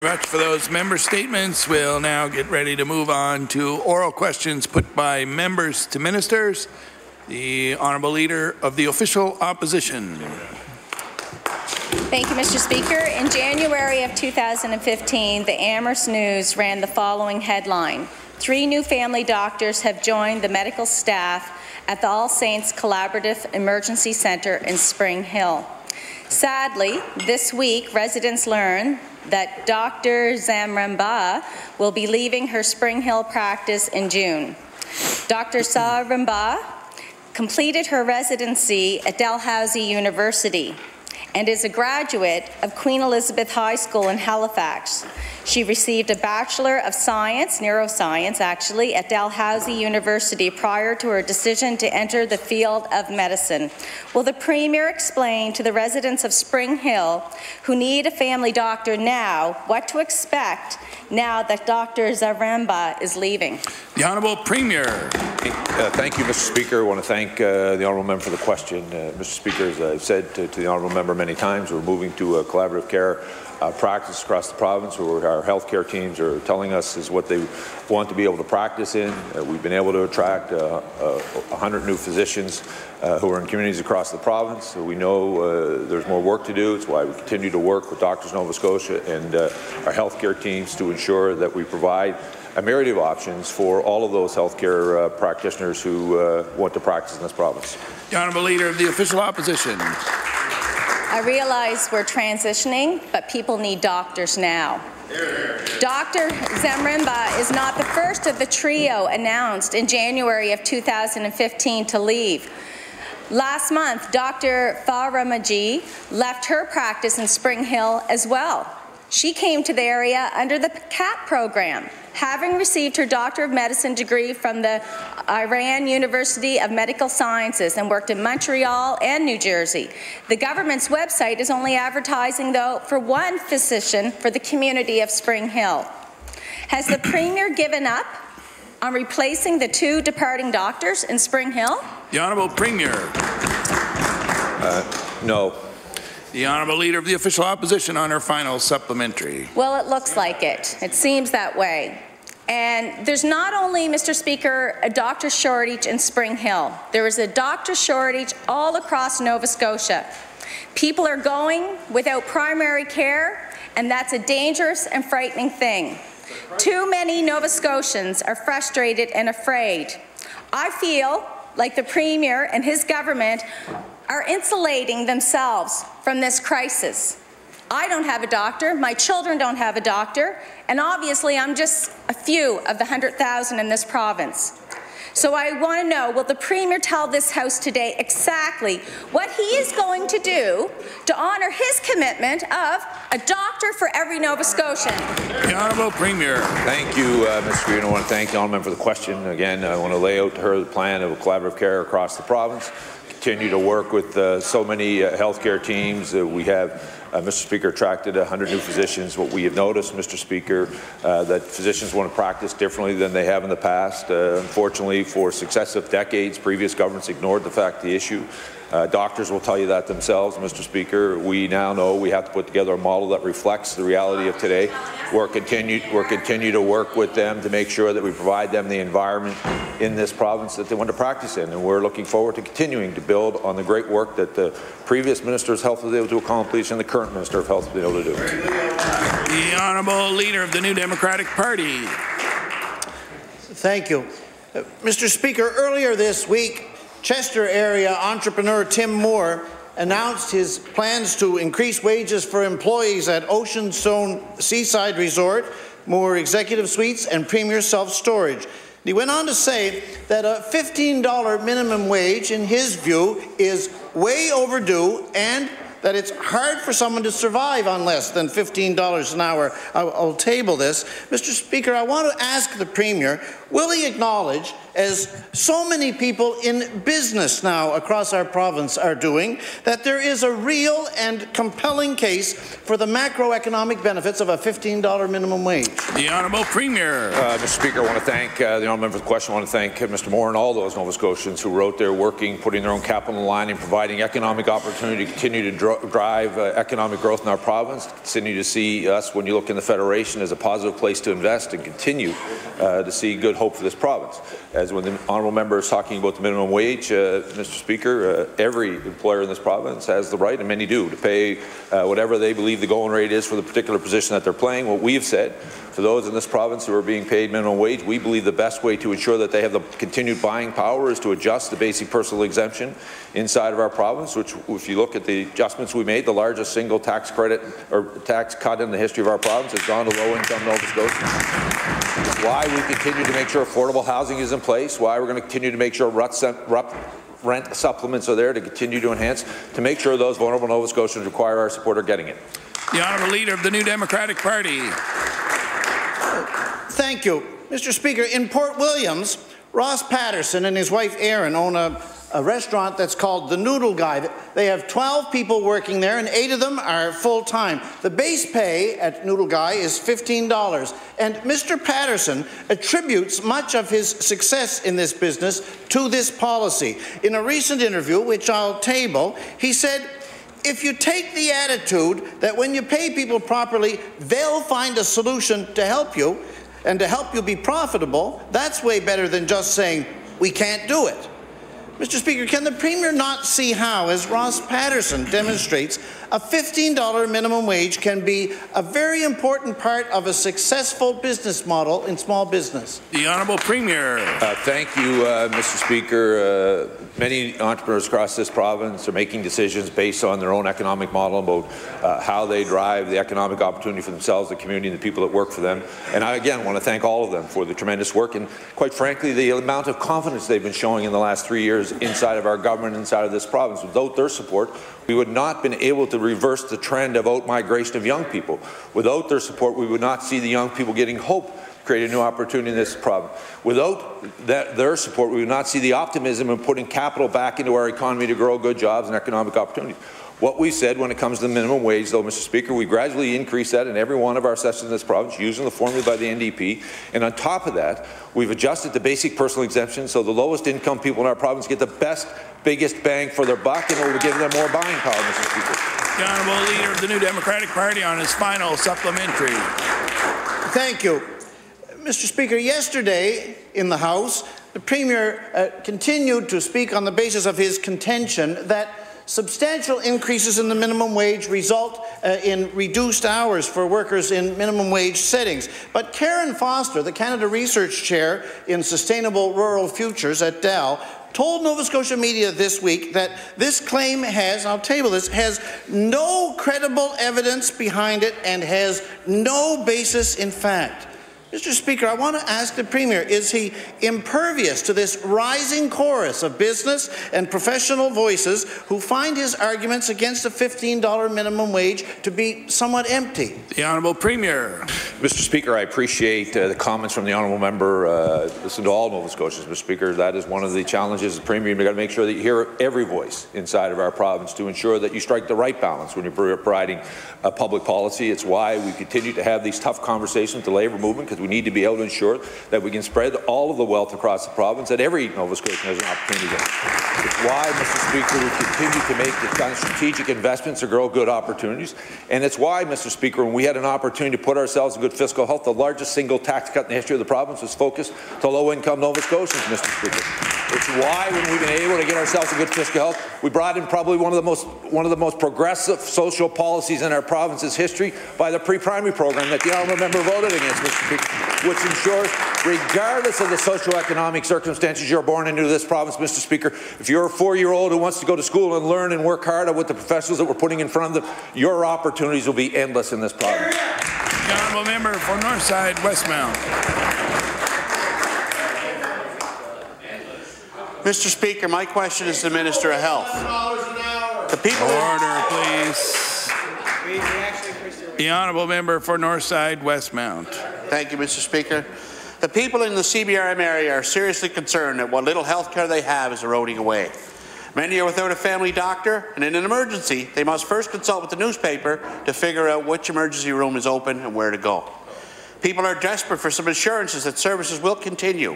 Much for those member statements. We'll now get ready to move on to oral questions put by members to ministers. The Honourable Leader of the Official Opposition. Thank you, Mr. Speaker. In January of 2015, the Amherst News ran the following headline: 3 new family doctors have joined the medical staff at the All Saints Collaborative Emergency Centre in Spring Hill. Sadly, this week, residents learn that Dr. Zamramba will be leaving her Spring Hill practice in June. Dr. Zamramba completed her residency at Dalhousie University and is a graduate of Queen Elizabeth High School in Halifax. She received a Bachelor of Science, Neuroscience actually, at Dalhousie University prior to her decision to enter the field of medicine. Will the Premier explain to the residents of Spring Hill who need a family doctor now what to expect now that Dr. Zamramba is leaving? The Honourable Premier. Thank you, Mr. Speaker. I want to thank the Honourable Member for the question. Mr. Speaker, as I've said to the Honourable Member many times, we're moving to a collaborative care practice across the province, where our healthcare teams are telling us is what they want to be able to practice in. We've been able to attract 100 new physicians who are in communities across the province. So we know there's more work to do. It's why we continue to work with Doctors Nova Scotia and our healthcare teams to ensure that we provide a myriad of options for all of those healthcare practitioners who want to practice in this province. The Honourable Leader of the Official Opposition. I realize we're transitioning, but people need doctors now. Dr. Zamramba is not the first of the trio announced in January of 2015 to leave. Last month, Dr. Faramaji left her practice in Spring Hill as well. She came to the area under the CAP program, having received her Doctor of Medicine degree from the Iran University of Medical Sciences and worked in Montreal and New Jersey. The government's website is only advertising, though, for 1 physician for the community of Spring Hill. Has the Premier given up on replacing the 2 departing doctors in Spring Hill? The Honourable Premier. No. The Honourable Leader of the Official Opposition on her final supplementary. Well, it looks like it. It seems that way. And there's not only, Mr. Speaker, a doctor shortage in Spring Hill. There is a doctor shortage all across Nova Scotia. People are going without primary care, and that's a dangerous and frightening thing. Too many Nova Scotians are frustrated and afraid. I feel like the Premier and his government are insulating themselves from this crisis. I don't have a doctor, my children don't have a doctor, and obviously I'm just a few of the 100,000 in this province. So I want to know, will the Premier tell this House today exactly what he is going to do to honour his commitment of a doctor for every Nova Scotian? The Honourable Premier. Thank you, Mr. Speaker. I want to thank the Honourable Member for the question. Again, I want to lay out to her the plan of collaborative care across the province. Continue to work with so many healthcare teams. We have, Mr. Speaker, attracted 100 new physicians. What we have noticed, Mr. Speaker, that physicians want to practice differently than they have in the past. Unfortunately, for successive decades, previous governments ignored the issue. Doctors will tell you that themselves, Mr. Speaker. We now know we have to put together a model that reflects the reality of today. We'll continue to work with them to make sure that we provide them the environment in this province that they want to practice in. And we're looking forward to continuing to build on the great work that the previous Minister of Health was able to accomplish and the current Minister of Health has been able to do. The Honourable Leader of the New Democratic Party. Thank you. Mr. Speaker, earlier this week, Chester area entrepreneur Tim Moore announced his plans to increase wages for employees at Oceanstone Seaside Resort, Moore Executive Suites and Premier Self-Storage. He went on to say that a $15 minimum wage, in his view, is way overdue and that it's hard for someone to survive on less than $15 an hour. I'll table this. Mr. Speaker, I want to ask the Premier, will he acknowledge, as so many people in business now across our province are doing, that there is a real and compelling case for the macroeconomic benefits of a $15 minimum wage? The Honourable Premier. Mr. Speaker, I want to thank the Honourable Member for the question. I want to thank Mr. Moore and all those Nova Scotians who wrote there, working, putting their own capital in line and providing economic opportunity to continue to drive economic growth in our province, continue to see us, when you look in the Federation, as a positive place to invest and continue to see good hope for this province. As when the Honourable Member is talking about the minimum wage, Mr. Speaker, every employer in this province has the right, and many do, to pay whatever they believe the going rate is for the particular position that they're playing. What we have said, for those in this province who are being paid minimum wage, we believe the best way to ensure that they have the continued buying power is to adjust the basic personal exemption inside of our province, which, if you look at the adjustments we made, the largest single tax credit or tax cut in the history of our province has gone to low-income Nova Scotians. Why we continue to make sure affordable housing is in place, why we're going to continue to make sure rent supplements are there to continue to enhance, to make sure those vulnerable Nova Scotians who require our support are getting it. The Honourable Leader of the New Democratic Party. Thank you. Mr. Speaker, in Port Williams, Ross Patterson and his wife Erin own a restaurant that's called The Noodle Guy. They have 12 people working there, and 8 of them are full-time. The base pay at Noodle Guy is $15, and Mr. Patterson attributes much of his success in this business to this policy. In a recent interview, which I'll table, he said, "If you take the attitude that when you pay people properly, they'll find a solution to help you, and to help you be profitable, that's way better than just saying, we can't do it." Mr. Speaker, can the Premier not see how, as Ross Patterson demonstrates, a $15 minimum wage can be a very important part of a successful business model in small business? The Honourable Premier. Thank you, Mr. Speaker. Many entrepreneurs across this province are making decisions based on their own economic model about how they drive the economic opportunity for themselves, the community, and the people that work for them. And I, again, want to thank all of them for the tremendous work and, quite frankly, the amount of confidence they've been showing in the last 3 years inside of our government, inside of this province. Without their support, we would not have been able to reverse the trend of out-migration of young people. Without their support, we would not see the young people getting hope, create a new opportunity in this province. Without their support, we would not see the optimism in putting capital back into our economy to grow good jobs and economic opportunities. What we said when it comes to the minimum wage, though, Mr. Speaker, we gradually increased that in every one of our sessions in this province using the formula by the NDP. And on top of that, we've adjusted the basic personal exemption so the lowest income people in our province get the biggest bang for their buck in order to give them more buying power, Mr. Speaker. The Honourable Leader of the New Democratic Party on his final supplementary. Thank you. Mr. Speaker, yesterday in the House, the Premier continued to speak on the basis of his contention that substantial increases in the minimum wage result in reduced hours for workers in minimum wage settings. But Karen Foster, the Canada Research Chair in Sustainable Rural Futures at Dell, told Nova Scotia media this week that this claim has, I'll table this, has no credible evidence behind it and has no basis in fact. Mr. Speaker, I want to ask the Premier, is he impervious to this rising chorus of business and professional voices who find his arguments against a $15 minimum wage to be somewhat empty? The Honourable Premier. Mr. Speaker, I appreciate the comments from the Honourable Member. Listen to all Nova Scotians, Mr. Speaker. That is one of the challenges of the Premier. You've got to make sure that you hear every voice inside of our province to ensure that you strike the right balance when you're providing public policy. It's why we continue to have these tough conversations with the labour movement, because we need to be able to ensure that we can spread all of the wealth across the province, that every Nova Scotian has an opportunity to get. It's why, Mr. Speaker, we continue to make the kind of strategic investments to grow good opportunities. And it's why, Mr. Speaker, when we had an opportunity to put ourselves in good fiscal health, the largest single tax cut in the history of the province was focused to low-income Nova Scotians, Mr. Speaker. It's why, when we've been able to get ourselves in good fiscal health, we brought in probably one of the most progressive social policies in our province's history by the pre-primary program that the Honourable Member voted against, Mr. Speaker, which ensures, regardless of the socioeconomic circumstances you're born into this province, Mr. Speaker, if you're a 4-year-old who wants to go to school and learn and work hard with the professionals that we're putting in front of them, your opportunities will be endless in this province. The Honourable Member for Northside Westmount. Mr. Speaker, my question is to the Minister of Health. The people. Order, please. The Honourable Member for Northside Westmount. Thank you, Mr. Speaker. The people in the CBRM area are seriously concerned that what little health care they have is eroding away. Many are without a family doctor, and in an emergency, they must first consult with the newspaper to figure out which emergency room is open and where to go. People are desperate for some assurances that services will continue.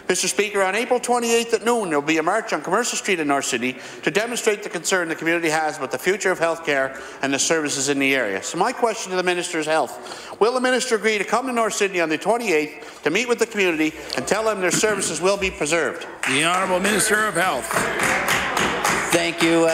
Mr. Speaker, on April 28th at noon, there will be a march on Commercial Street in North City to demonstrate the concern the community has about the future of health care and the services in the area. So my question to the Minister is health. Will the Minister agree to come to North Sydney on the 28th to meet with the community and tell them their services will be preserved? The Honourable Minister of Health. Thank you.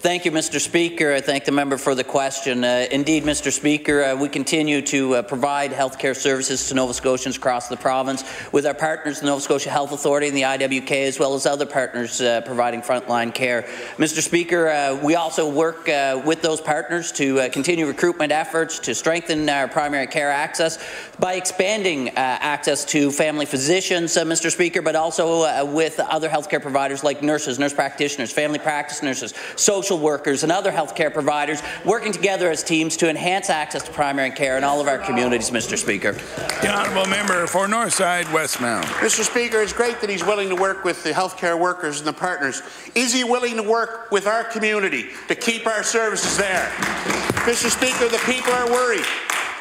Thank you, Mr. Speaker. I thank the member for the question. Indeed, Mr. Speaker, we continue to provide healthcare services to Nova Scotians across the province with our partners, the Nova Scotia Health Authority and the IWK, as well as other partners providing frontline care. Mr. Speaker, we also work with those partners to continue recruitment efforts to strengthen our primary care access by expanding access to family physicians, Mr. Speaker, but also with other healthcare providers like nurses, nurse practitioners, family practice nurses, social workers and other healthcare providers working together as teams to enhance access to primary care in all of our communities, Mr. Speaker. The Honourable Member for Northside Westmount. Mr. Speaker, it's great that he's willing to work with the healthcare workers and the partners. Is he willing to work with our community to keep our services there? Mr. Speaker, the people are worried.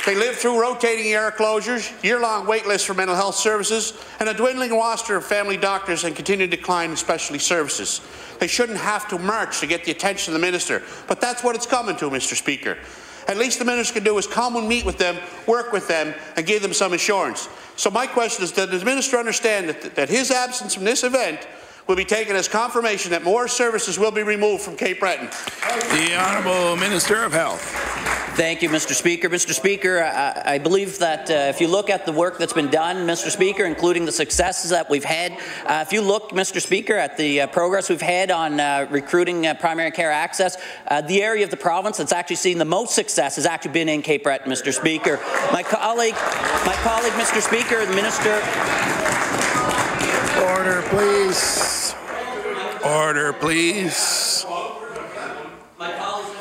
They live through rotating ER closures, year-long wait lists for mental health services, and a dwindling roster of family doctors and continued decline in specialty services. They shouldn't have to march to get the attention of the Minister, but that's what it's coming to, Mr. Speaker. At least the Minister can do is come and meet with them, work with them, and give them some assurance. So my question is, does the Minister understand that his absence from this event will be taken as confirmation that more services will be removed from Cape Breton? The Honourable Minister of Health. Thank you, Mr. Speaker. Mr. Speaker, I believe that if you look at the work that's been done, Mr. Speaker, including the successes that we've had, if you look, Mr. Speaker, at the progress we've had on recruiting primary care access, the area of the province that's actually seen the most success has actually been in Cape Breton, Mr. Speaker. My colleague, Mr. Speaker, the Minister. Order, please. Order, please.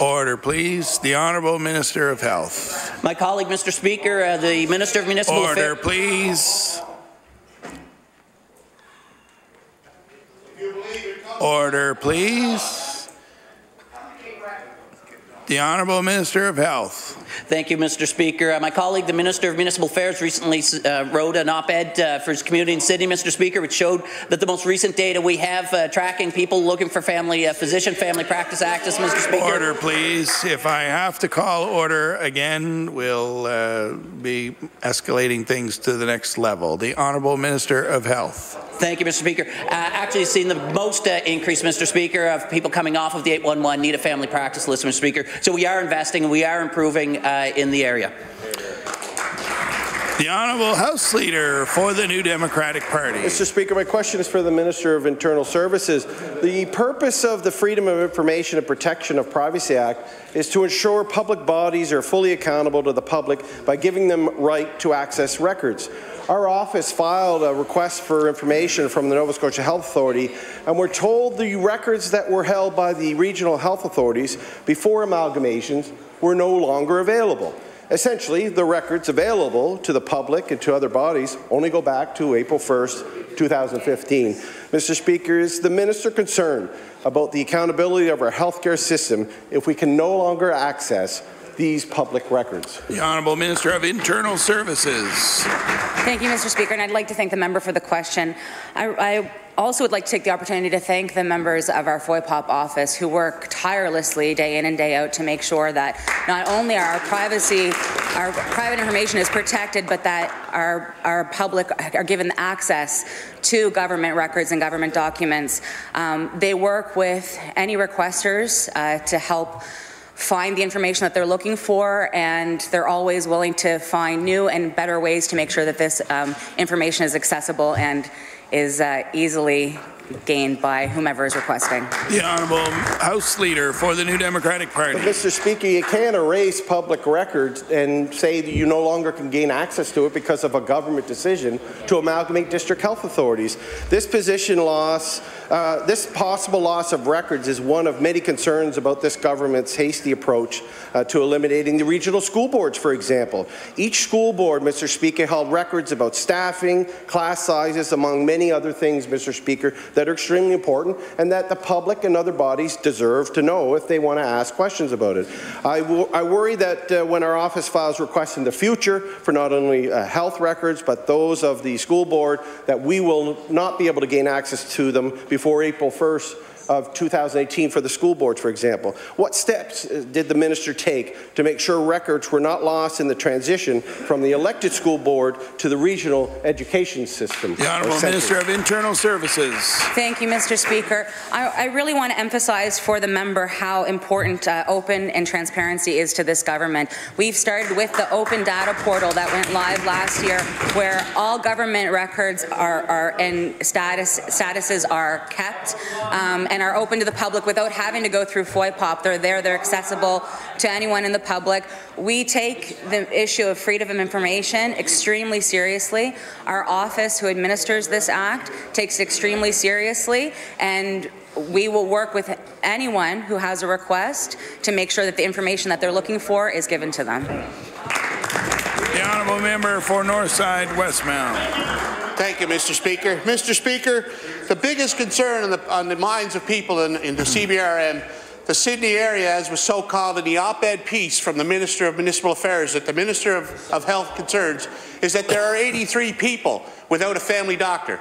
Order, please. The Honourable Minister of Health. My colleague, Mr. Speaker, the Minister of Municipal Affairs. Order, please. Order, please. The Honourable Minister of Health. Thank you, Mr. Speaker. My colleague, the Minister of Municipal Affairs, recently wrote an op-ed for his community in Sydney, Mr. Speaker, which showed that the most recent data we have tracking people looking for family physician, family practice access, Mr. Speaker. Order, please. If I have to call order again, we'll be escalating things to the next level. The Honourable Minister of Health. Thank you, Mr. Speaker. Actually seen the most increase, Mr. Speaker, of people coming off of the 811 need a family practice list, Mr. Speaker. So we are investing and we are improving in the area. The Honourable House Leader for the New Democratic Party. Mr. Speaker, my question is for the Minister of Internal Services. The purpose of the Freedom of Information and Protection of Privacy Act is to ensure public bodies are fully accountable to the public by giving them right to access records. Our office filed a request for information from the Nova Scotia Health Authority, and we're told the records that were held by the regional health authorities before amalgamations were no longer available. Essentially, the records available to the public and to other bodies only go back to April 1st, 2015. Mr. Speaker, is the Minister concerned about the accountability of our healthcare system if we can no longer access these public records? The Honourable Minister of Internal Services. Thank you, Mr. Speaker, and I'd like to thank the member for the question. I also would like to take the opportunity to thank the members of our FOIPOP office who work tirelessly day in and day out to make sure that not only our private information is protected, but that our public are given access to government records and government documents. They work with any requesters to help find the information that they're looking for, and they're always willing to find new and better ways to make sure that this information is accessible and is easily gained by whomever is requesting. The Honourable House Leader for the New Democratic Party. But Mr. Speaker, you can't erase public records and say that you no longer can gain access to it because of a government decision to amalgamate district health authorities. This possible loss of records is one of many concerns about this government's hasty approach to eliminating the regional school boards, for example. Each school board, Mr. Speaker, held records about staffing, class sizes, among many other things, Mr. Speaker, that are extremely important and that the public and other bodies deserve to know if they want to ask questions about it. I worry that when our office files requests in the future for not only health records but those of the school board, that we will not be able to gain access to them before April 1st of 2018 for the school boards, for example. What steps did the minister take to make sure records were not lost in the transition from the elected school board to the regional education system? The Honourable Minister of Internal Services. Thank you, Mr. Speaker. I really want to emphasize for the member how important open and transparency is to this government. We've started with the open data portal that went live last year, where all government records and statuses are kept and are open to the public without having to go through FOIPOP. They're there, they're accessible to anyone in the public. We take the issue of freedom of information extremely seriously. Our office, who administers this act, takes it extremely seriously, and we will work with anyone who has a request to make sure that the information that they're looking for is given to them. The Honourable Member for Northside Westmount. Thank you, Mr. Speaker. Mr. Speaker, the biggest concern on the minds of people in the CBRM, the Sydney area, as was so called in the op-ed piece from the Minister of Municipal Affairs, that the Minister of Health concerns, is that there are 83 people without a family doctor.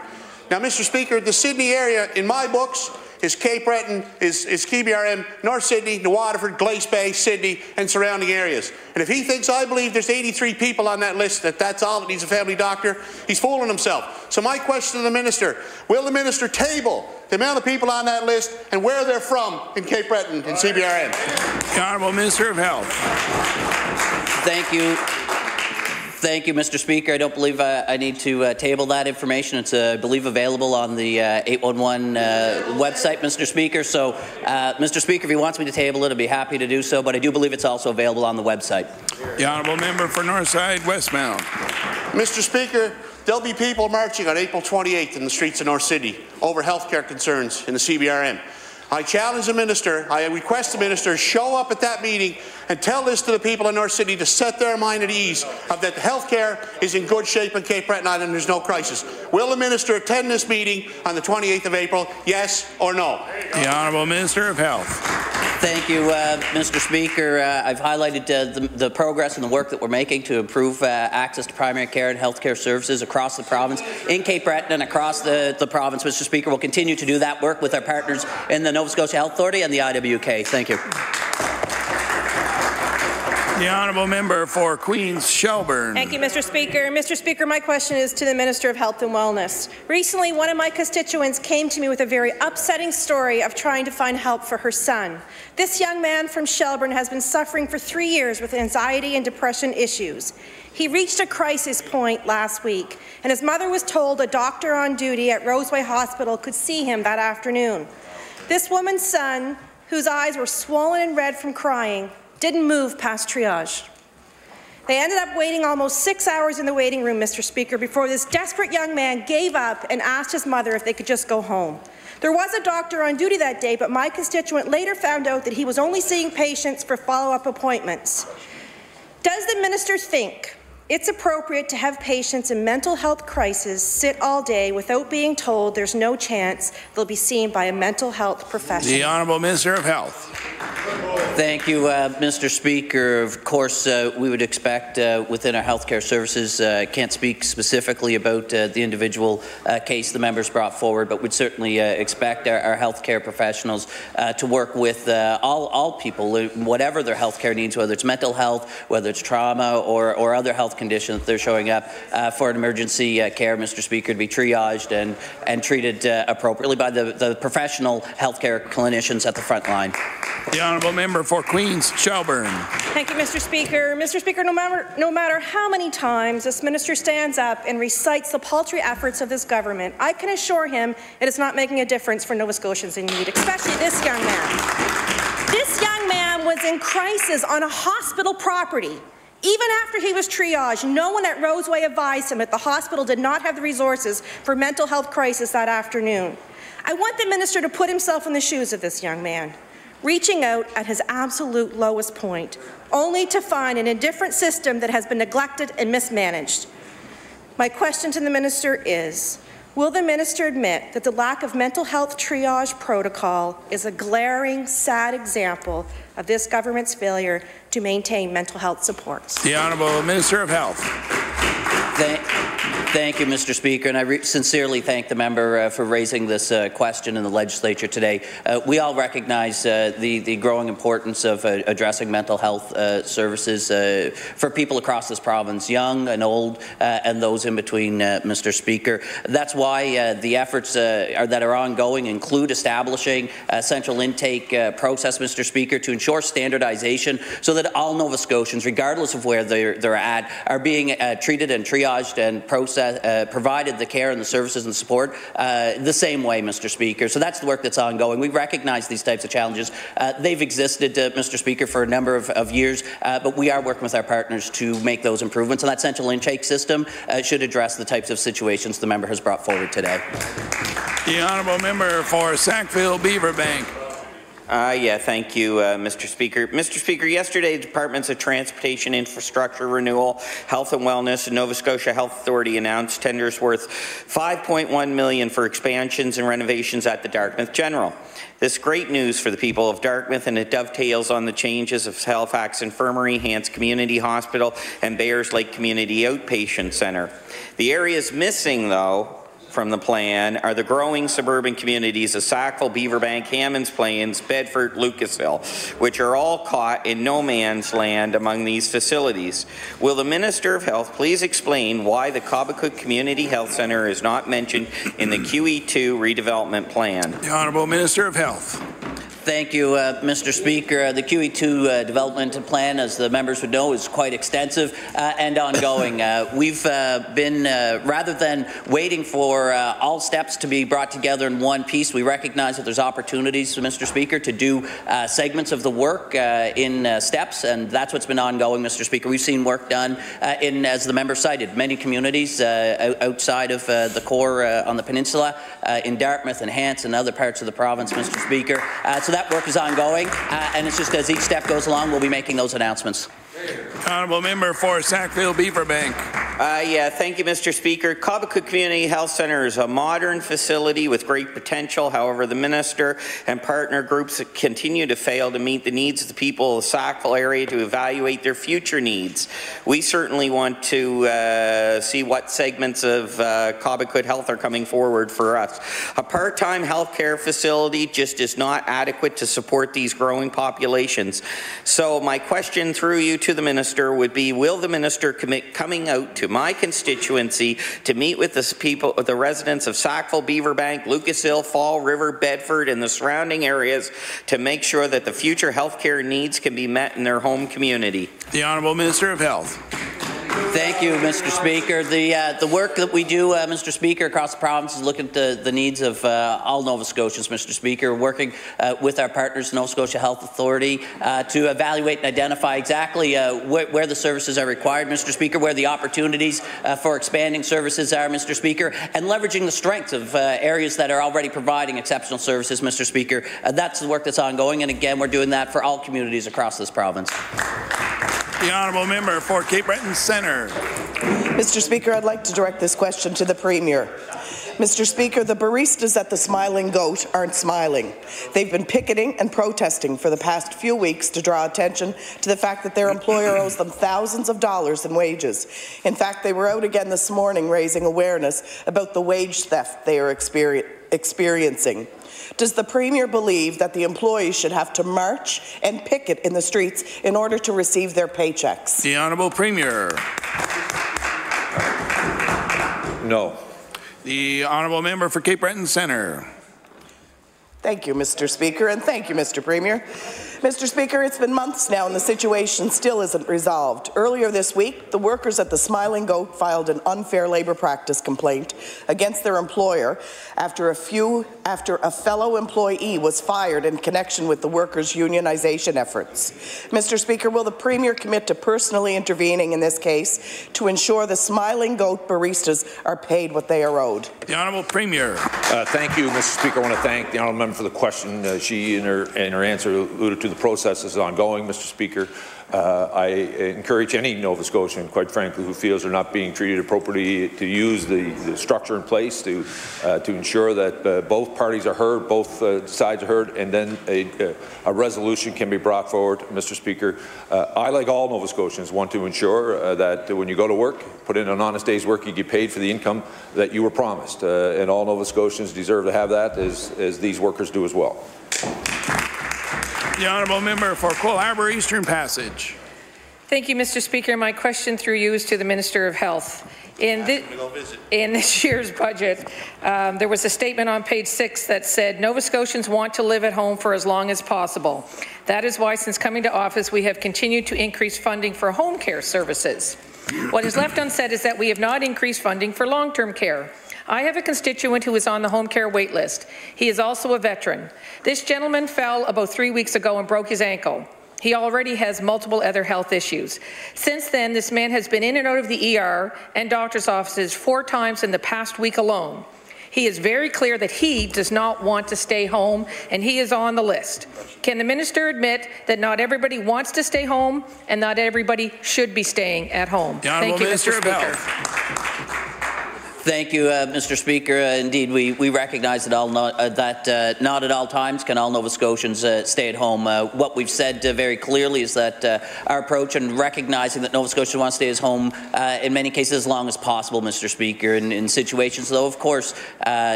Now, Mr. Speaker, the Sydney area, in my books, is Cape Breton, is KBRM, North Sydney, New Waterford, Glace Bay, Sydney, and surrounding areas. And if he thinks I believe there's 83 people on that list, that's all that needs a family doctor, he's fooling himself. So my question to the Minister, will the Minister table the amount of people on that list and where they're from in Cape Breton and CBRM? The Honourable Minister of Health. Thank you. Thank you, Mr. Speaker. I don't believe I need to table that information. It's, I believe, available on the 811 website, Mr. Speaker. So, Mr. Speaker, if he wants me to table it, I'd be happy to do so, but I do believe it's also available on the website. The Honourable Member for Northside Westmount. Mr. Speaker, there'll be people marching on April 28th in the streets of North Sydney over healthcare concerns in the CBRM. I challenge the Minister, I request the Minister show up at that meeting and tell this to the people in North Sydney to set their mind at ease of that healthcare is in good shape in Cape Breton Island and there's no crisis. Will the Minister attend this meeting on the 28th of April, yes or no? The Honourable Minister of Health. Thank you, Mr. Speaker. I've highlighted the progress and the work that we're making to improve access to primary care and healthcare services across the province, in Cape Breton and across the province. Mr. Speaker, we'll continue to do that work with our partners in the Nova Scotia Health Authority and the IWK. Thank you. The Honourable Member for Queens Shelburne. Thank you, Mr. Speaker. Mr. Speaker, my question is to the Minister of Health and Wellness. Recently, one of my constituents came to me with a very upsetting story of trying to find help for her son. This young man from Shelburne has been suffering for 3 years with anxiety and depression issues. He reached a crisis point last week, and his mother was told a doctor on duty at Roseway Hospital could see him that afternoon. This woman's son, whose eyes were swollen and red from crying, didn't move past triage. They ended up waiting almost 6 hours in the waiting room, Mr. Speaker, before this desperate young man gave up and asked his mother if they could just go home. There was a doctor on duty that day, but my constituent later found out that he was only seeing patients for follow-up appointments. Does the minister think it's appropriate to have patients in mental health crisis sit all day without being told there's no chance they'll be seen by a mental health professional? The Honourable Minister of Health. Thank you, Mr. Speaker. Of course, we would expect within our healthcare services, can't speak specifically about the individual case the members brought forward, but we'd certainly expect our healthcare professionals to work with all people, whatever their healthcare needs, whether it's mental health, whether it's trauma or other health conditions that they're showing up for an emergency care, Mr. Speaker, to be triaged and treated appropriately by the professional healthcare clinicians at the front line. The honourable member for Queens Shelburne. Thank you, Mr. Speaker. Mr. Speaker, no matter how many times this minister stands up and recites the paltry efforts of this government, I can assure him it is not making a difference for Nova Scotians in need, especially this young man. This young man was in crisis on a hospital property. Even after he was triaged, no one at Roseway advised him that the hospital did not have the resources for mental health crisis that afternoon. I want the minister to put himself in the shoes of this young man, reaching out at his absolute lowest point, only to find an indifferent system that has been neglected and mismanaged. My question to the minister is, will the minister admit that the lack of mental health triage protocol is a glaring, sad example of this government's failure to maintain mental health supports? The Honourable Minister of Health. Thank you, Mr. Speaker, and I sincerely thank the member for raising this question in the legislature today. We all recognize the growing importance of addressing mental health services for people across this province, young and old, and those in between, Mr. Speaker. That's why the efforts that are ongoing include establishing a central intake process, Mr. Speaker, to ensure standardization so that all Nova Scotians, regardless of where they're at, are being treated and triaged and provided the care and the services and support the same way, Mr. Speaker. So that's the work that's ongoing. We recognize these types of challenges. They've existed, Mr. Speaker, for a number of years, but we are working with our partners to make those improvements, and that central intake system should address the types of situations the member has brought forward today. The honourable member for Sackville-Beaverbank. Thank you, Mr. Speaker. Mr. Speaker, yesterday, the Departments of Transportation, Infrastructure Renewal, Health and Wellness, and Nova Scotia Health Authority announced tenders worth $5.1 million for expansions and renovations at the Dartmouth General. This is great news for the people of Dartmouth, and it dovetails on the changes of Halifax Infirmary, Hants Community Hospital, and Bayers Lake Community Outpatient Centre. The areas missing, though, from the plan are the growing suburban communities of Sackville, Beaverbank, Hammonds Plains, Bedford, Lucasville, which are all caught in no man's land among these facilities. Will the Minister of Health please explain why the Cobequid Community Health Centre is not mentioned in the QE2 redevelopment plan? The Honourable Minister of Health. Thank you, Mr. Speaker. The QE2 development plan, as the members would know, is quite extensive and ongoing. We've been, rather than waiting for all steps to be brought together in one piece, we recognize that there's opportunities, Mr. Speaker, to do segments of the work in steps, and that's what's been ongoing, Mr. Speaker. We've seen work done in, as the member cited, many communities outside of the core on the peninsula, in Dartmouth and Hants and other parts of the province, Mr. Speaker. So that work is ongoing, and it's just as each step goes along, we'll be making those announcements. Honourable member for Sackville-Beaverbank. Thank you, Mr. Speaker. Cobequid Community Health Centre is a modern facility with great potential. However, the minister and partner groups continue to fail to meet the needs of the people of the Sackville area to evaluate their future needs. We certainly want to see what segments of Cobequid Health are coming forward for us. A part-time healthcare facility just is not adequate to support these growing populations. So my question through you to the minister would be, will the minister commit coming out to my constituency to meet with the people, the residents of Sackville, Beaverbank, Lucasville, Fall River, Bedford, and the surrounding areas to make sure that the future healthcare needs can be met in their home community? The Honourable Minister of Health. Thank you, Mr. Speaker. The work that we do, Mr. Speaker, across the province is looking at the needs of all Nova Scotians, Mr. Speaker, working with our partners, Nova Scotia Health Authority, to evaluate and identify exactly where the services are required, Mr. Speaker, where the opportunities for expanding services are, Mr. Speaker, and leveraging the strengths of areas that are already providing exceptional services, Mr. Speaker. That's the work that's ongoing, and again, we're doing that for all communities across this province. The Honourable Member for Cape Breton Centre. Mr. Speaker, I'd like to direct this question to the Premier. Mr. Speaker, the baristas at the Smiling Goat aren't smiling. They've been picketing and protesting for the past few weeks to draw attention to the fact that their employer owes them thousands of dollars in wages. In fact, they were out again this morning raising awareness about the wage theft they are experiencing. Does the Premier believe that the employees should have to march and picket in the streets in order to receive their paychecks? The Honourable Premier. No. The Honourable Member for Cape Breton Centre. Thank you, Mr. Speaker, and thank you, Mr. Premier. Mr. Speaker, it's been months now and the situation still isn't resolved. Earlier this week, the workers at the Smiling Goat filed an unfair labour practice complaint against their employer after a fellow employee was fired in connection with the workers' unionization efforts. Mr. Speaker, will the Premier commit to personally intervening in this case to ensure the Smiling Goat baristas are paid what they are owed? The Honourable Premier. Thank you, Mr. Speaker. I want to thank the Honourable Member for the question. She, in her answer, alluded to the process is ongoing, Mr. Speaker. I encourage any Nova Scotian, quite frankly, who feels they're not being treated appropriately to use the structure in place to ensure that both parties are heard, both sides are heard, and then a resolution can be brought forward, Mr. Speaker. I, like all Nova Scotians, want to ensure that when you go to work, put in an honest day's work, you get paid for the income that you were promised. And all Nova Scotians deserve to have that, as these workers do as well. The Honourable Member for Cole Harbour Eastern Passage. Thank you, Mr. Speaker. My question through you is to the Minister of Health. In this year's budget, there was a statement on page 6 that said, Nova Scotians want to live at home for as long as possible. That is why, since coming to office, we have continued to increase funding for home care services. What is left unsaid is that we have not increased funding for long-term care. I have a constituent who is on the home care wait list. He is also a veteran. This gentleman fell about 3 weeks ago and broke his ankle. He already has multiple other health issues. Since then, this man has been in and out of the ER and doctor's offices 4 times in the past week alone. He is very clear that he does not want to stay home, and he is on the list. Can the minister admit that not everybody wants to stay home and not everybody should be staying at home? Thank you, Mr. Speaker. Thank you, Mr. Speaker. Indeed, we recognize that not at all times can all Nova Scotians stay at home. What we've said very clearly is that our approach, and recognizing that Nova Scotians want to stay at home in many cases as long as possible, Mr. Speaker. In situations, though, of course,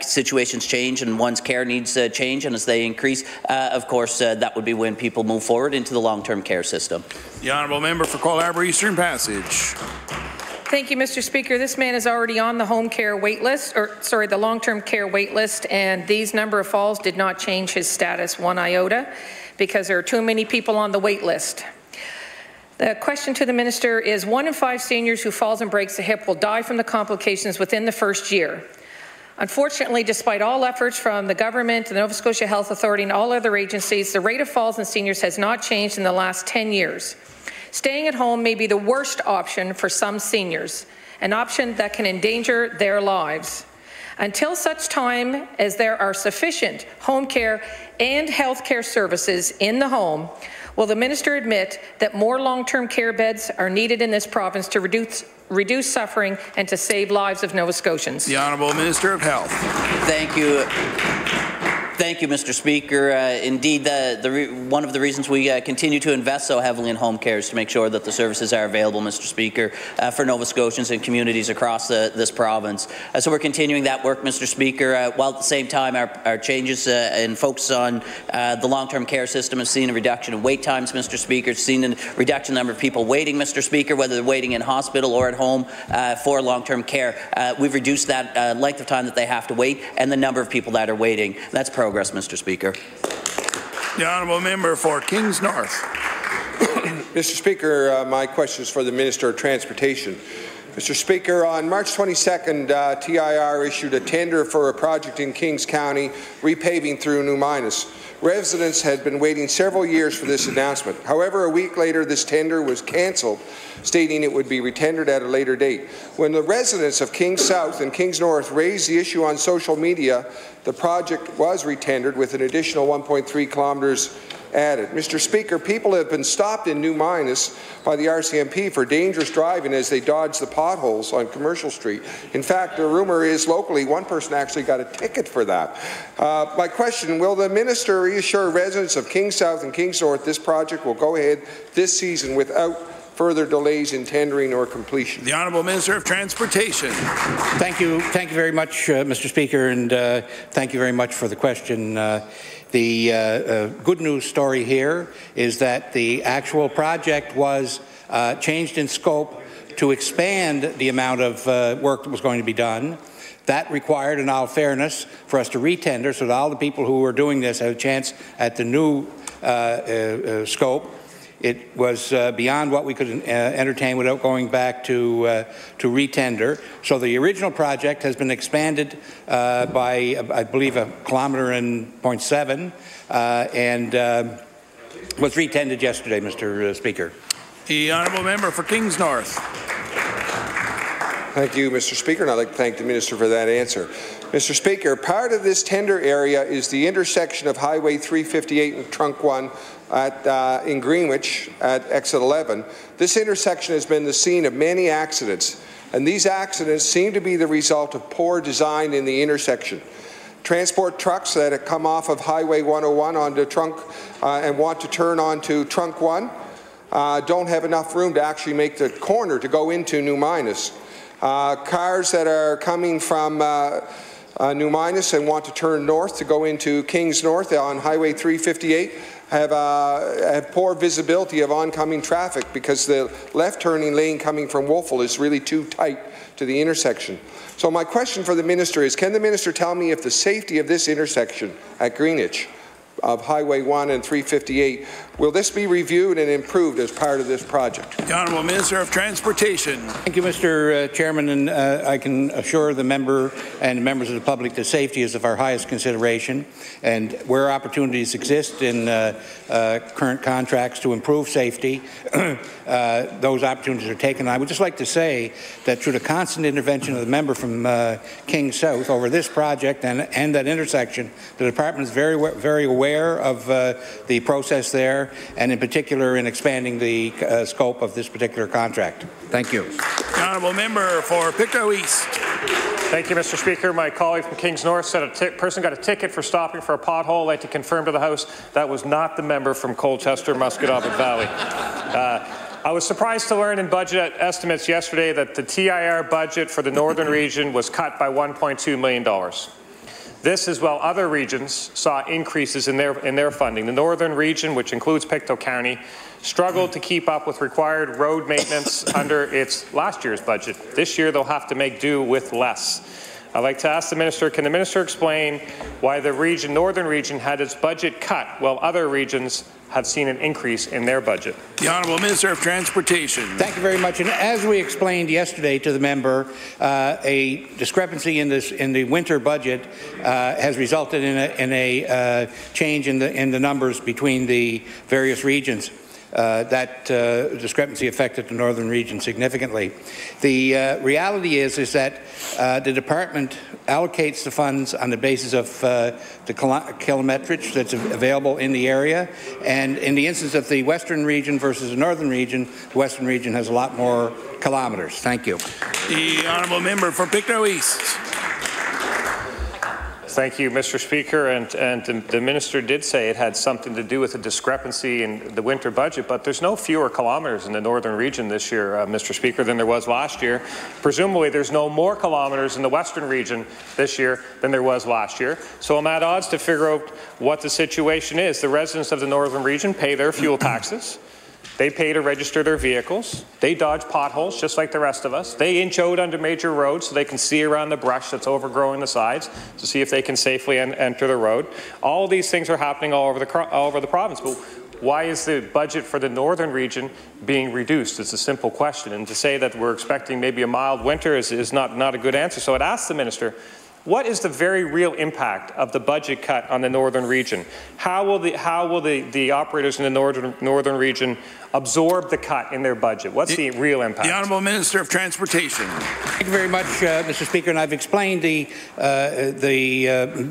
situations change and one's care needs change, and as they increase, of course, that would be when people move forward into the long-term care system. The Honourable Member for Cole Harbour Eastern Passage. Thank you, Mr. Speaker. This man is already on the home care wait list, the long-term care wait list, and these number of falls did not change his status one iota because there are too many people on the wait list. The question to the minister is, 1 in 5 seniors who falls and breaks a hip will die from the complications within the first year. Unfortunately, despite all efforts from the government, the Nova Scotia Health Authority and all other agencies, the rate of falls in seniors has not changed in the last 10 years. Staying at home may be the worst option for some seniors, an option that can endanger their lives. Until such time as there are sufficient home care and health care services in the home, will the minister admit that more long-term care beds are needed in this province to reduce suffering and to save lives of Nova Scotians? The Honourable Minister of Health. Thank you. Thank you, Mr. Speaker. Indeed, one of the reasons we continue to invest so heavily in home care is to make sure that the services are available, Mr. Speaker, for Nova Scotians and communities across this province. So we're continuing that work, Mr. Speaker, while at the same time our changes and focus on the long-term care system has seen a reduction in wait times, Mr. Speaker. It's seen a reduction in the number of people waiting, Mr. Speaker, whether they're waiting in hospital or at home for long-term care. We've reduced that length of time that they have to wait and the number of people that are waiting. That's progress, Mr. Speaker. The Honourable Member for Kings North. Mr. Speaker, my question is for the Minister of Transportation. Mr. Speaker, on March 22nd, TIR issued a tender for a project in Kings County, repaving through New Minas. Residents had been waiting several years for this announcement. However, a week later, this tender was cancelled, stating it would be retendered at a later date. When the residents of Kings South and Kings North raised the issue on social media, the project was retendered with an additional 1.3 kilometres added. Mr. Speaker, people have been stopped in New Minas by the RCMP for dangerous driving as they dodge the potholes on Commercial Street. In fact, the rumour is locally one person actually got a ticket for that. My question, will the minister reassure residents of Kings South and Kings North this project will go ahead this season without further delays in tendering or completion? The Honourable Minister of Transportation. Thank you very much, Mr. Speaker, and thank you very much for the question. The good news story here is that the actual project was changed in scope to expand the amount of work that was going to be done. That required, in all fairness, for us to retender so that all the people who were doing this had a chance at the new scope. It was beyond what we could entertain without going back to retender. So the original project has been expanded by, I believe, 1.7 kilometres and was retendered yesterday, Mr. Speaker. The honourable member for Kings North. Thank you, Mr. Speaker, and I'd like to thank the Minister for that answer. Mr. Speaker, part of this tender area is the intersection of Highway 358 and Trunk 1 in Greenwich at exit 11. This intersection has been the scene of many accidents, and these accidents seem to be the result of poor design in the intersection. Transport trucks that have come off of Highway 101 onto Trunk and want to turn onto Trunk 1 don't have enough room to actually make the corner to go into New Minas. Cars that are coming from New Minas and want to turn north to go into Kings North on Highway 358 have poor visibility of oncoming traffic because the left turning lane coming from Wolfville is really too tight to the intersection. So my question for the Minister is, can the Minister tell me if the safety of this intersection at Greenwich of Highway 1 and 358, will this be reviewed and improved as part of this project? The Honourable Minister of Transportation. Thank you, Mr. Chairman, and I can assure the member and members of the public that safety is of our highest consideration, and where opportunities exist in current contracts to improve safety, those opportunities are taken. I would just like to say that through the constant intervention of the member from King South over this project and that intersection, the department is very aware of the process there, and in particular in expanding the scope of this particular contract. Thank you. The honourable member for Pictou East. Thank you, Mr. Speaker. My colleague from Kings North said a person got a ticket for stopping for a pothole. I'd like to confirm to the House that was not the member from Colchester, Musquodoboit Valley. I was surprised to learn in budget estimates yesterday that the TIR budget for the Northern region was cut by $1.2 million. This is while other regions saw increases in their funding. The Northern region, which includes Pictou County, struggled to keep up with required road maintenance under its last year's budget. This year, they'll have to make do with less. I'd like to ask the Minister, can the Minister explain why the Northern region had its budget cut while other regions have seen an increase in their budget? The Honourable Minister of Transportation. Thank you very much. And as we explained yesterday to the member, a discrepancy in the winter budget has resulted in a change in the numbers between the various regions. That discrepancy affected the Northern region significantly. The reality is that the department allocates the funds on the basis of the kilometrage that's available in the area, and in the instance of the Western region versus the Northern region, the Western region has a lot more kilometres. Thank you. The honourable member for Pictou East. Thank you, Mr. Speaker. And the Minister did say it had something to do with a discrepancy in the winter budget, but there's no fewer kilometres in the Northern region this year, Mr. Speaker, than there was last year. Presumably, there's no more kilometres in the Western region this year than there was last year. So I'm at odds to figure out what the situation is. The residents of the Northern region pay their fuel taxes. They pay to register their vehicles. They dodge potholes just like the rest of us. They inch out onto major roads so they can see around the brush that's overgrowing the sides to see if they can safely enter the road. All of these things are happening all over the province. But why is the budget for the Northern region being reduced? It's a simple question. And to say that we're expecting maybe a mild winter is not a good answer. So I'd ask the Minister, what is the very real impact of the budget cut on the Northern region? How will the operators in the Northern region absorb the cut in their budget? What's the real impact? The Honourable Minister of Transportation. Thank you very much, Mr. Speaker. And I've explained the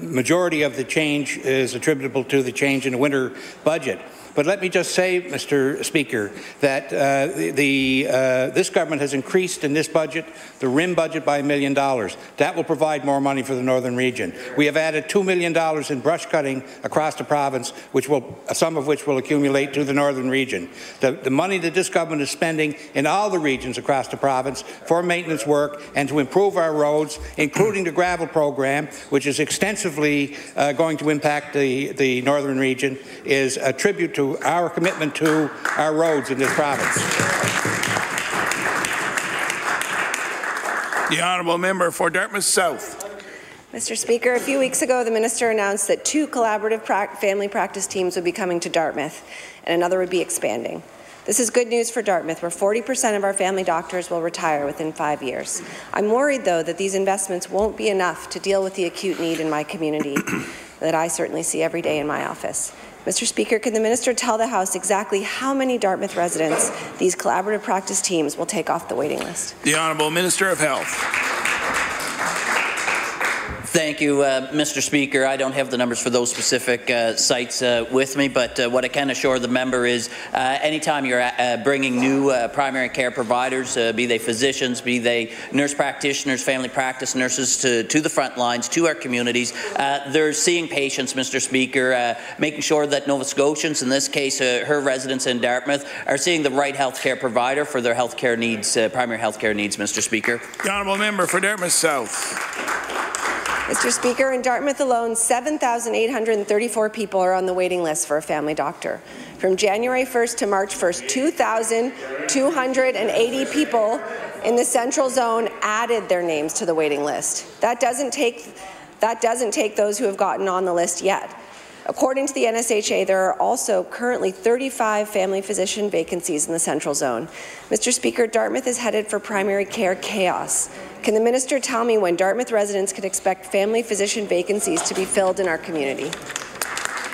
majority of the change is attributable to the change in the winter budget. But let me just say, Mr. Speaker, that this government has increased in this budget the RIM budget by $1 million. That will provide more money for the Northern region. We have added $2 million in brush cutting across the province, some of which will accumulate to the Northern region. The money that this government is spending in all the regions across the province for maintenance work and to improve our roads, including the gravel program, which is extensively going to impact the Northern region, is a tribute to our commitment to our roads in this province. The honourable member for Dartmouth South. Mr. Speaker, a few weeks ago, the minister announced that 2 collaborative family practice teams would be coming to Dartmouth, and another would be expanding. This is good news for Dartmouth, where 40% of our family doctors will retire within 5 years. I'm worried, though, that these investments won't be enough to deal with the acute need in my community that I certainly see every day in my office. Mr. Speaker, can the minister tell the House exactly how many Dartmouth residents these collaborative practice teams will take off the waiting list? The Honourable Minister of Health. Thank you, Mr. Speaker. I don't have the numbers for those specific sites with me, but what I can assure the member is anytime you're bringing new primary care providers, be they physicians, be they nurse practitioners, family practice nurses, to the front lines, to our communities, they're seeing patients, Mr. Speaker, making sure that Nova Scotians, in this case her residents in Dartmouth, are seeing the right health care provider for their health care needs, primary health care needs, Mr. Speaker. The honourable member for Dartmouth South. Mr. Speaker, in Dartmouth alone, 7,834 people are on the waiting list for a family doctor. From January 1st to March 1st, 2,280 people in the Central Zone added their names to the waiting list. That doesn't take those who have gotten on the list yet. According to the NSHA, there are also currently 35 family physician vacancies in the Central Zone. Mr. Speaker, Dartmouth is headed for primary care chaos. Can the minister tell me when Dartmouth residents can expect family physician vacancies to be filled in our community?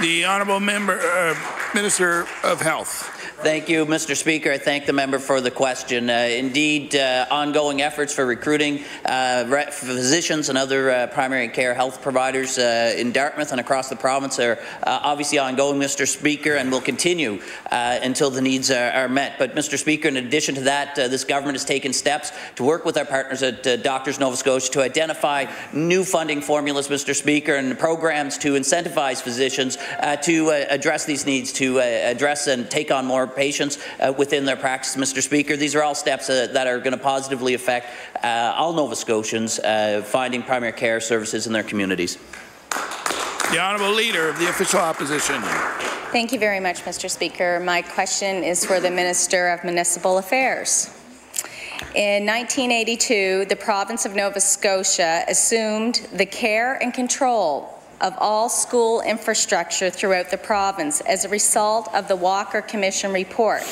The honourable member, Minister of Health. Thank you, Mr. Speaker. I thank the member for the question. Indeed, ongoing efforts for recruiting physicians and other primary care health providers in Dartmouth and across the province are obviously ongoing, Mr. Speaker, and will continue until the needs are met. But, Mr. Speaker, in addition to that, this government has taken steps to work with our partners at Doctors Nova Scotia to identify new funding formulas, Mr. Speaker, and programs to incentivize physicians to address these needs, to address and take on more patients within their practice, Mr. Speaker. These are all steps that are going to positively affect all Nova Scotians finding primary care services in their communities. The Honourable Leader of the Official Opposition. Thank you very much, Mr. Speaker. My question is for the Minister of Municipal Affairs. In 1982, the province of Nova Scotia assumed the care and control of all school infrastructure throughout the province as a result of the Walker Commission report.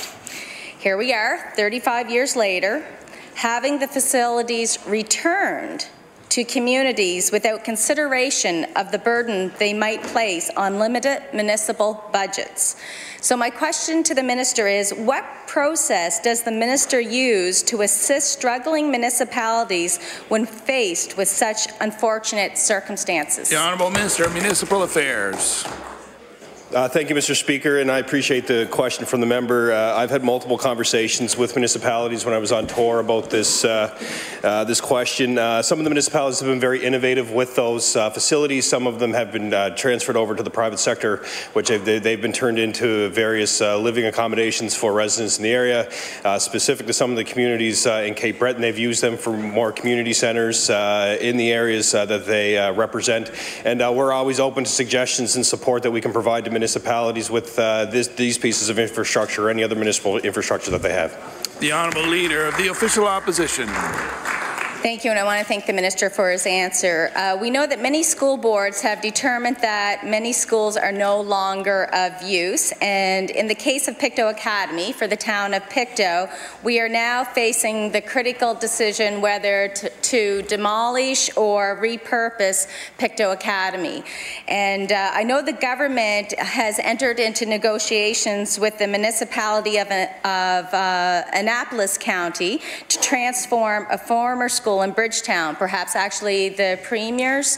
Here we are, 35 years later, having the facilities returned to communities without consideration of the burden they might place on limited municipal budgets. So my question to the minister is, what process does the minister use to assist struggling municipalities when faced with such unfortunate circumstances? The Honourable Minister of Municipal Affairs. Thank you, Mr. Speaker, and I appreciate the question from the member. I've had multiple conversations with municipalities when I was on tour about this this question. Some of the municipalities have been very innovative with those facilities. Some of them have been transferred over to the private sector, which they've been turned into various living accommodations for residents in the area. Specific to some of the communities in Cape Breton, they've used them for more community centres in the areas that they represent. And we're always open to suggestions and support that we can provide to municipalities with these pieces of infrastructure or any other municipal infrastructure that they have. The Honourable Leader of the Official Opposition. Thank you, and I want to thank the minister for his answer. We know that many school boards have determined that many schools are no longer of use, and in the case of Pictou Academy for the town of Pictou, we are now facing the critical decision whether to demolish or repurpose Pictou Academy. And I know the government has entered into negotiations with the municipality of Annapolis County to transform a former school in Bridgetown, perhaps actually the Premier's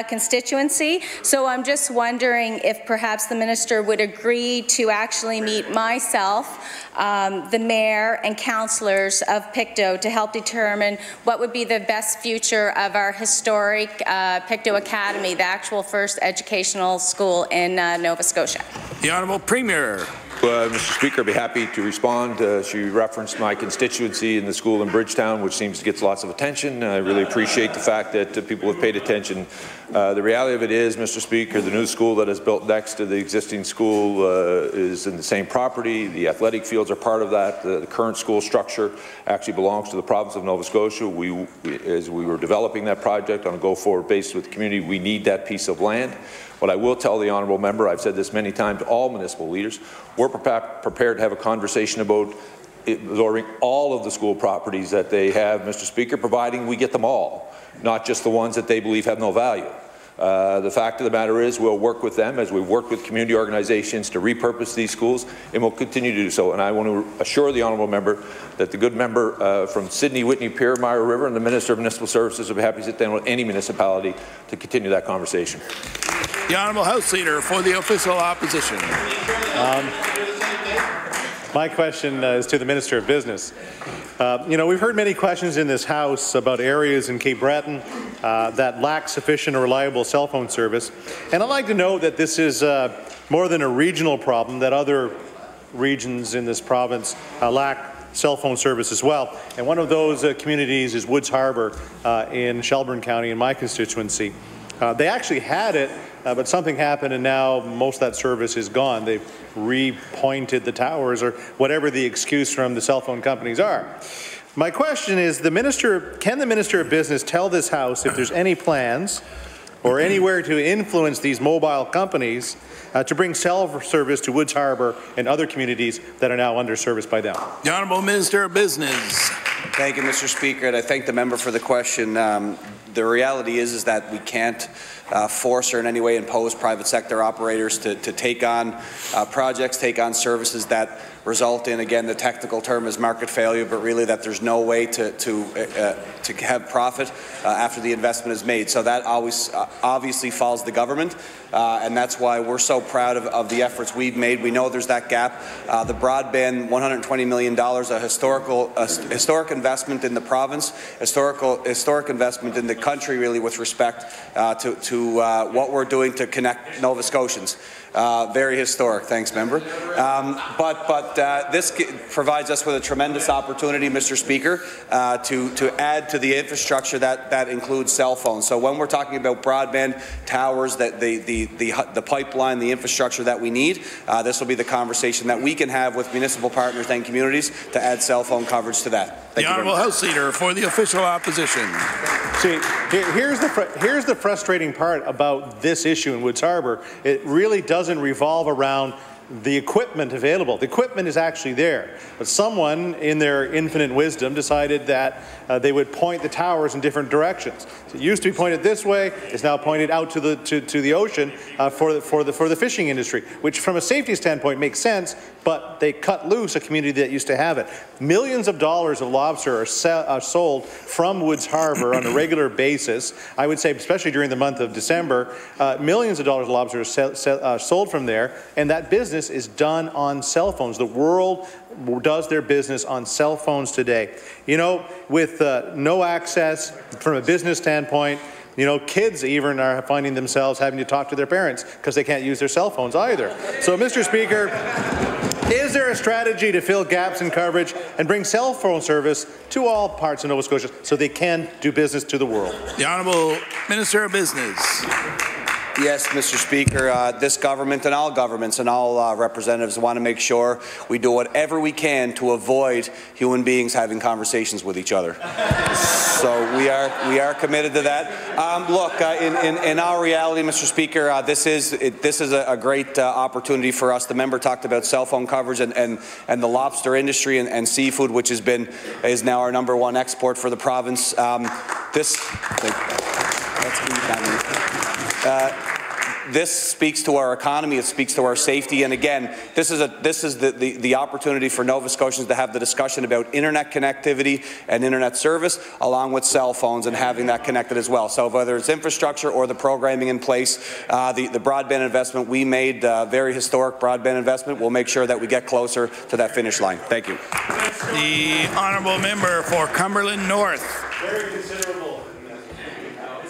constituency. So I'm just wondering if perhaps the minister would agree to actually meet myself, the mayor and councillors of Pictou to help determine what would be the best future of our historic Pictou Academy, the actual first educational school in Nova Scotia. The Honourable Premier. Mr. Speaker, I'd be happy to respond. She referenced my constituency in the school in Bridgetown, which seems to get lots of attention. I really appreciate the fact that people have paid attention. The reality of it is, Mr. Speaker, the new school that is built next to the existing school is in the same property. The athletic fields are part of that. The current school structure actually belongs to the province of Nova Scotia. As we were developing that project on a go-forward basis with the community, we need that piece of land. What I will tell the honourable member, I've said this many times to all municipal leaders, we're prepared to have a conversation about absorbing all of the school properties that they have, Mr. Speaker, providing we get them all, not just the ones that they believe have no value. The fact of the matter is we'll work with them as we work with community organizations to repurpose these schools, and we'll continue to do so. And I want to assure the honourable member that the good member from Sydney, Whitney, Pier, Mire River, and the Minister of Municipal Services will be happy to sit down with any municipality to continue that conversation. The Honourable House Leader for the Official Opposition. My question is to the Minister of Business. You know, we've heard many questions in this House about areas in Cape Breton that lack sufficient or reliable cell phone service. And I'd like to know that this is more than a regional problem, that other regions in this province lack cell phone service as well. And one of those communities is Woods Harbour in Shelburne County in my constituency. They actually had it, but something happened and now most of that service is gone. They've repointed the towers or whatever the excuse from the cell phone companies are. My question is, can the Minister of Business tell this House if there's any plans or anywhere to influence these mobile companies to bring cell service to Woods Harbour and other communities that are now underserviced by them? The Honourable Minister of Business. Thank you, Mr. Speaker, and I thank the member for the question. The reality is that we can't force or in any way impose private sector operators to take on projects, take on services that result in, again, the technical term is market failure, but really that there's no way to have profit after the investment is made. So that always obviously falls the government, and that's why we're so proud of the efforts we've made. We know there's that gap. The broadband, $120 million, a historic investment in the province, historic investment in the country, really, with respect to what we're doing to connect Nova Scotians. Very historic, thanks, member. But this provides us with a tremendous opportunity, Mr. Speaker, to add to the infrastructure that includes cell phones. So when we're talking about broadband towers, the pipeline, the infrastructure that we need, this will be the conversation that we can have with municipal partners and communities to add cell phone coverage to that. Thank the Honourable House Leader for the Official Opposition. See, here's the frustrating part about this issue in Woods Harbour. It really doesn't revolve around the equipment available. The equipment is actually there, but someone in their infinite wisdom decided that they would point the towers in different directions. So it used to be pointed this way, it's now pointed out to the ocean for the fishing industry, which from a safety standpoint makes sense, but they cut loose a community that used to have it. Millions of dollars of lobster are sold from Woods Harbour on a regular basis. I would say, especially during the month of December, millions of dollars of lobster are sold from there, and that business is done on cell phones. The world does their business on cell phones today. You know, with no access from a business standpoint, you know, kids even are finding themselves having to talk to their parents because they can't use their cell phones either. So, Mr. Speaker, is there a strategy to fill gaps in coverage and bring cell phone service to all parts of Nova Scotia so they can do business to the world? The Honourable Minister of Business. Yes, Mr. Speaker, this government and all governments and all representatives want to make sure we do whatever we can to avoid human beings having conversations with each other. So we are committed to that. Look, in our reality, Mr. Speaker, this is a great opportunity for us. The member talked about cell phone coverage and the lobster industry and seafood, which is now our #1 export for the province. This speaks to our economy, it speaks to our safety, and again, this is the opportunity for Nova Scotians to have the discussion about internet connectivity and internet service, along with cell phones and having that connected as well. So whether it's infrastructure or the programming in place, the broadband investment we made, very historic broadband investment, we'll make sure that we get closer to that finish line. Thank you. The Honourable Member for Cumberland North. Very considerable.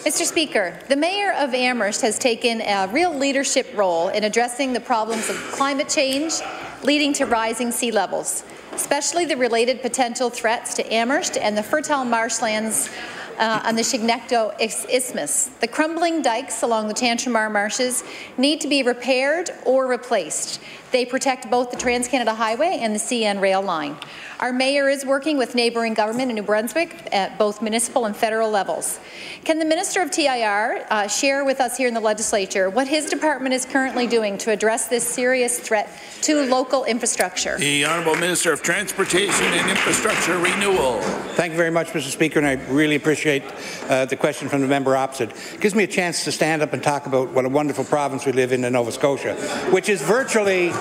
Mr. Speaker, the Mayor of Amherst has taken a real leadership role in addressing the problems of climate change, leading to rising sea levels, especially the related potential threats to Amherst and the fertile marshlands on the Chignecto Isthmus. The crumbling dikes along the Tantramar marshes need to be repaired or replaced. They protect both the Trans-Canada Highway and the CN rail line. Our mayor is working with neighbouring government in New Brunswick at both municipal and federal levels. Can the Minister of TIR share with us here in the legislature what his department is currently doing to address this serious threat to local infrastructure? The Honourable Minister of Transportation and Infrastructure Renewal. Thank you very much, Mr. Speaker, and I really appreciate the question from the member opposite. It gives me a chance to stand up and talk about what a wonderful province we live in Nova Scotia, which is virtually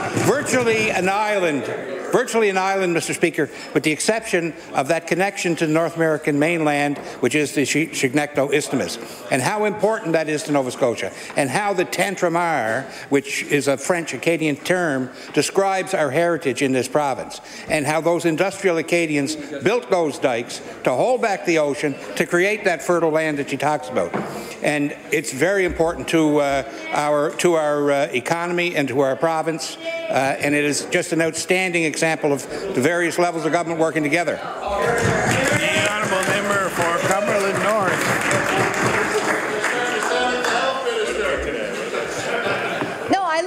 an island, Mr. Speaker, with the exception of that connection to the North American mainland, which is the Chignecto Isthmus, and how important that is to Nova Scotia, and how the Tantramar, which is a French-Acadian term, describes our heritage in this province, and how those industrial Acadians built those dikes to hold back the ocean to create that fertile land that she talks about. And it's very important to our economy and to our province, and it is just an outstanding example of the various levels of government working together. The honourable member for Cumberland North.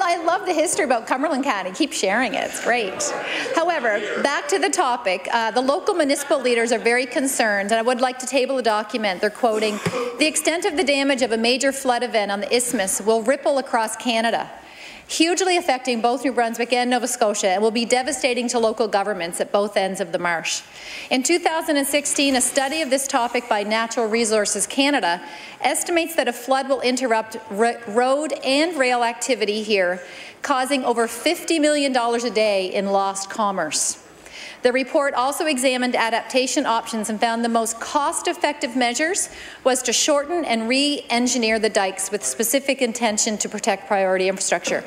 I love the history about Cumberland County. Keep sharing it. It's great. However, back to the topic. The local municipal leaders are very concerned, and I would like to table a document. They're quoting, "The extent of the damage of a major flood event on the Isthmus will ripple across Canada, hugely affecting both New Brunswick and Nova Scotia, and will be devastating to local governments at both ends of the marsh." In 2016, a study of this topic by Natural Resources Canada estimates that a flood will interrupt road and rail activity here, causing over $50 million a day in lost commerce. The report also examined adaptation options and found the most cost-effective measures was to shorten and re-engineer the dikes with specific intention to protect priority infrastructure.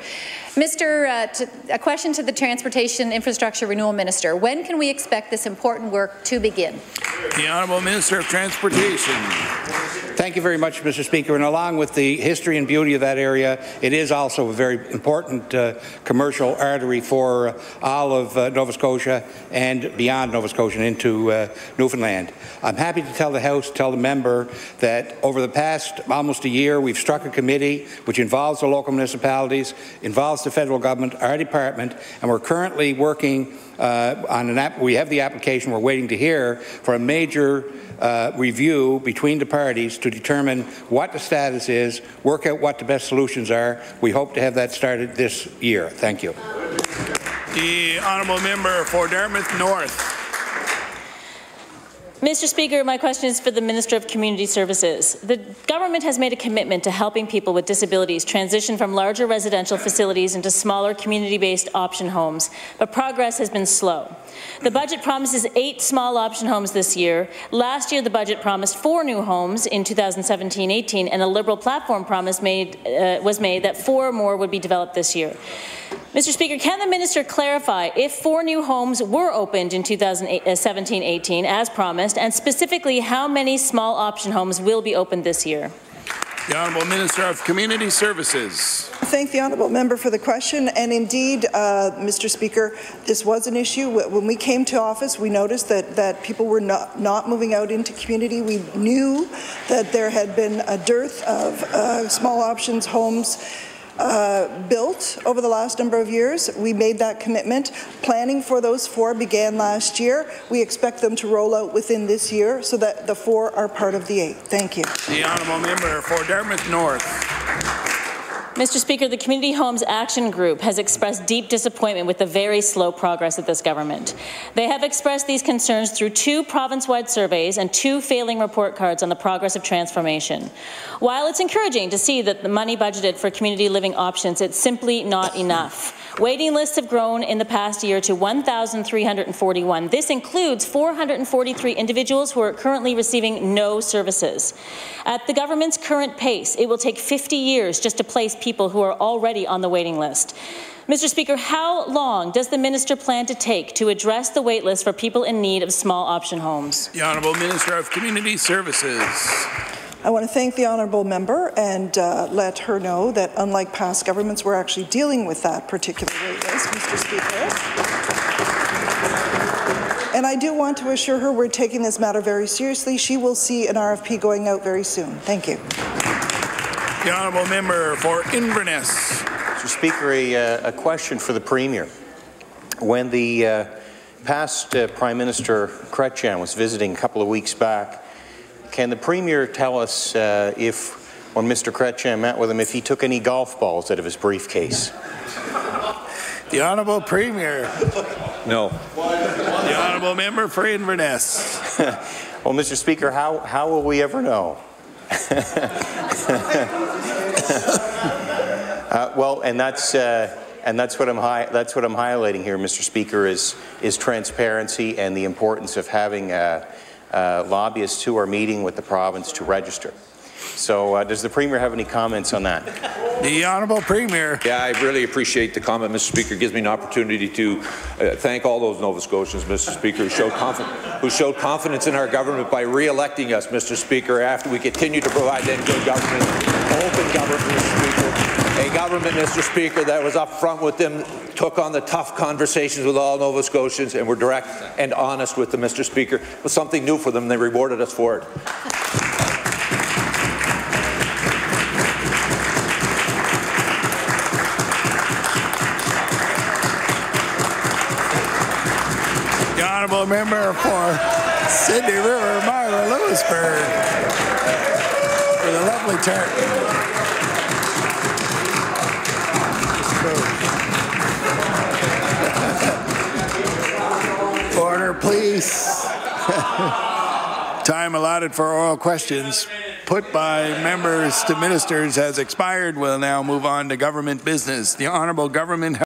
A question to the Transportation Infrastructure Renewal Minister. When can we expect this important work to begin? The Honourable Minister of Transportation. Thank you very much, Mr. Speaker. And along with the history and beauty of that area, it is also a very important commercial artery for all of Nova Scotia and beyond Nova Scotia into Newfoundland. I'm happy to tell the House, tell the member, that over the past almost a year, we've struck a committee which involves the local municipalities, involves the federal government, our department, and we're currently working on we have the application. We're waiting to hear for a major review between the parties to determine what the status is, work out what the best solutions are. We hope to have that started this year. Thank you. The honourable member for Dartmouth North. Mr. Speaker, my question is for the Minister of Community Services. The government has made a commitment to helping people with disabilities transition from larger residential facilities into smaller community-based option homes, but progress has been slow. The budget promises 8 small option homes this year. Last year, the budget promised 4 new homes in 2017-18, and a Liberal platform promise was made that 4 more would be developed this year. Mr. Speaker, can the minister clarify if 4 new homes were opened in 2017-18 as promised, and specifically how many small option homes will be opened this year? The Honourable Minister of Community Services. I thank the honourable member for the question, and indeed, Mr. Speaker, this was an issue. When we came to office, we noticed that people were not moving out into community. We knew that there had been a dearth of small options homes built over the last number of years. We made that commitment. Planning for those 4 began last year. We expect them to roll out within this year so that the 4 are part of the 8. Thank you. The honourable member for Dartmouth North. Mr. Speaker, the Community Homes Action Group has expressed deep disappointment with the very slow progress of this government. They have expressed these concerns through 2 province-wide surveys and 2 failing report cards on the progress of transformation. While it's encouraging to see that the money budgeted for community living options, it's simply not enough. Waiting lists have grown in the past year to 1,341. This includes 443 individuals who are currently receiving no services. At the government's current pace, it will take 50 years just to place people who are already on the waiting list. Mr. Speaker, how long does the minister plan to take to address the wait list for people in need of small option homes? The Honourable Minister of Community Services. I want to thank the honourable member and let her know that unlike past governments, we're actually dealing with that particular wait list, Mr. Speaker. And I do want to assure her we're taking this matter very seriously. She will see an RFP going out very soon. Thank you. The honourable member for Inverness. Mr. Speaker, a question for the Premier. When the past Prime Minister Chrétien was visiting a couple of weeks back, can the Premier tell us if, when Mr. Chrétien met with him, if he took any golf balls out of his briefcase? The Honourable Premier. No. The Honourable Member for Inverness. Well, Mr. Speaker, how will we ever know? Well, and that's what I'm highlighting here, Mr. Speaker, is transparency and the importance of having lobbyists who are meeting with the province to register. So does the Premier have any comments on that? The Honourable Premier. Yeah, I really appreciate the comment, Mr. Speaker. It gives me an opportunity to thank all those Nova Scotians, Mr. Speaker, who showed confidence in our government by re-electing us, Mr. Speaker, after we continue to provide them good government, open government, Mr. Speaker. A government, Mr. Speaker, that was up front with them, took on the tough conversations with all Nova Scotians, and were direct and honest with them, Mr. Speaker. It was something new for them, and they rewarded us for it. The Honourable Member for Sydney River, Myra Lewisburg, for the lovely turn. Order, please. Time allotted for oral questions put by members to ministers has expired. We'll now move on to government business. The Honourable Government